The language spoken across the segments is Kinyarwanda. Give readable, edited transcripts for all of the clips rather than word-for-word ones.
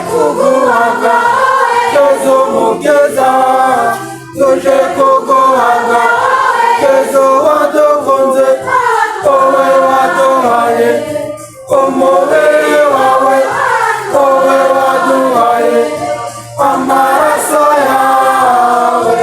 kuguhaga kezo mugeza tuje kuguhaga kezo wadukunze wowe waduhaye umubiri wawe wowe waduhaye amaraso yawe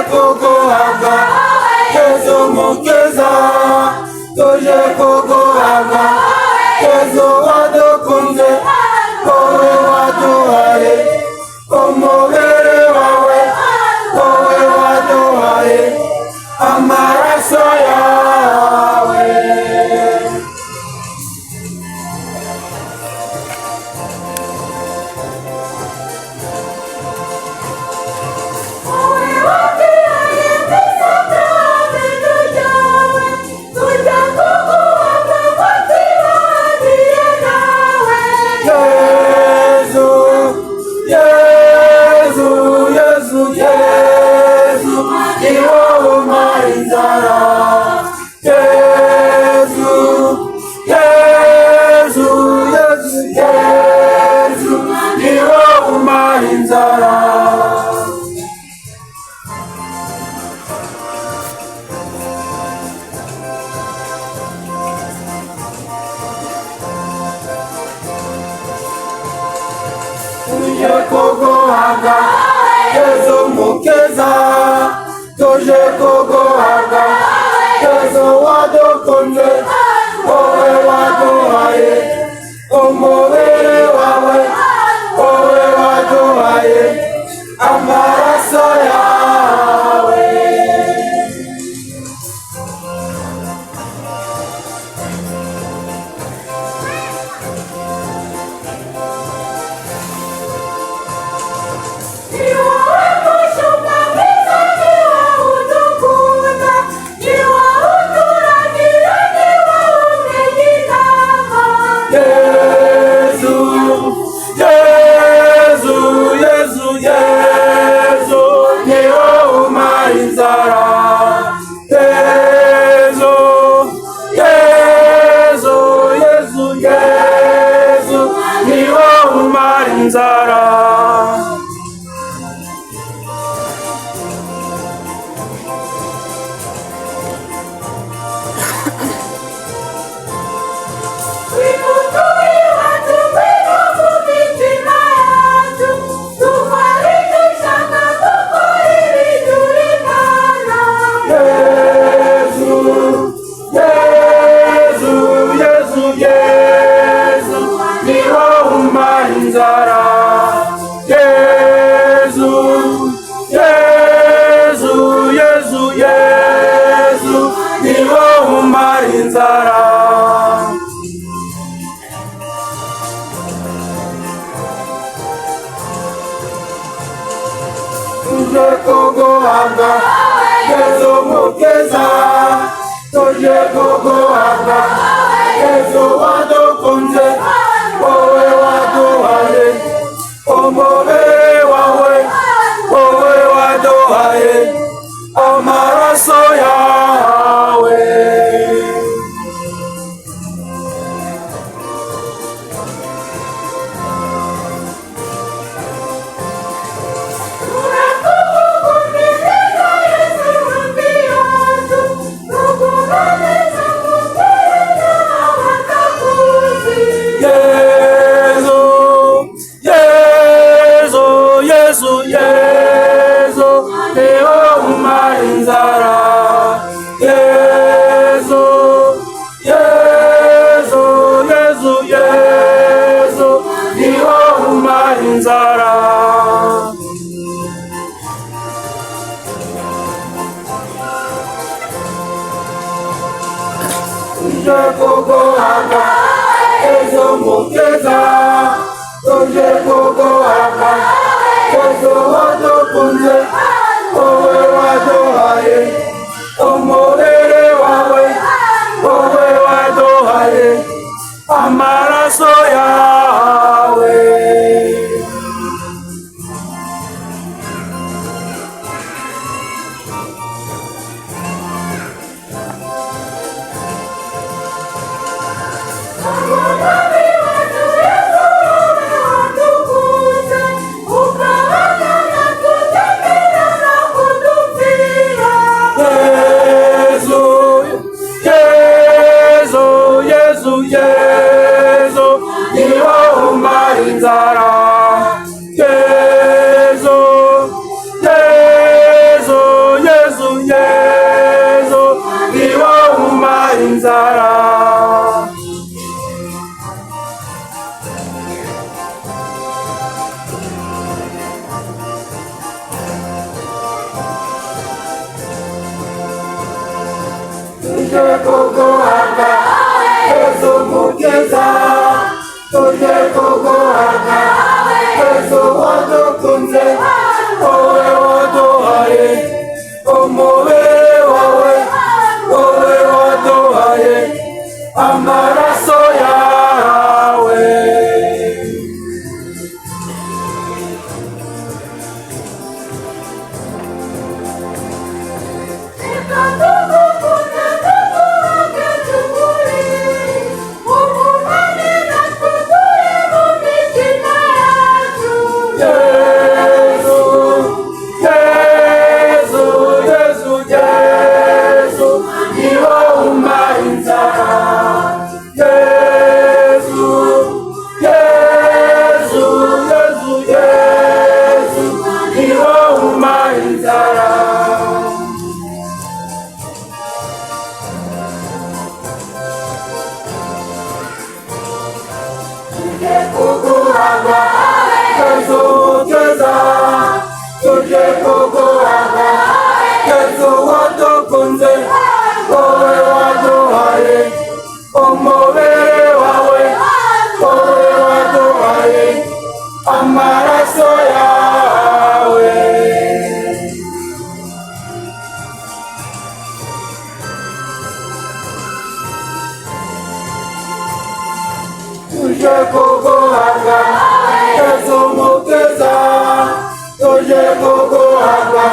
kuguhaga kezo mugeza tuje kuguhaga kezo wadukunze wowe waduhaye umubiri wawe wowe waduhaye amaraso yawe tuje kuguhaga kezo mugeza tuje kuguhaga kezo wadukunze wowe waduhaye umubiri wawe wowe waduhaye amaraso yawe tuje kuguhaga kezo mugeza tuje kuguhaga kezo wadukunze wowe waduhaye umubiri wawe wowe waduhaye amaraso yawe Yesu tuje kuguhabwa ejo mukeza, tuje kuguhabwa ejo wadukunze, wowe waduhaye umubiri wawe, wowe waduhaye amaraso yawe. Inzara Yesu, Yesu, Yesu, Yesu, niwo umpa inzara. Tuje kuguhabwa Yesu mukeza, tuje kuguhabwa Yesu wadukunze, wowe waduhaye umubiri wawe, wowe waduhaye amaraso yawe. Kuguhabwa Yesu mukeza, tuje kuguhabwa Yesu wadukunze, wowe waduhaye umubiri wawe, wowe waduhaye amaraso yawe. Tuje kuguhabwa Yesu mukeza, tuje kuguhabwa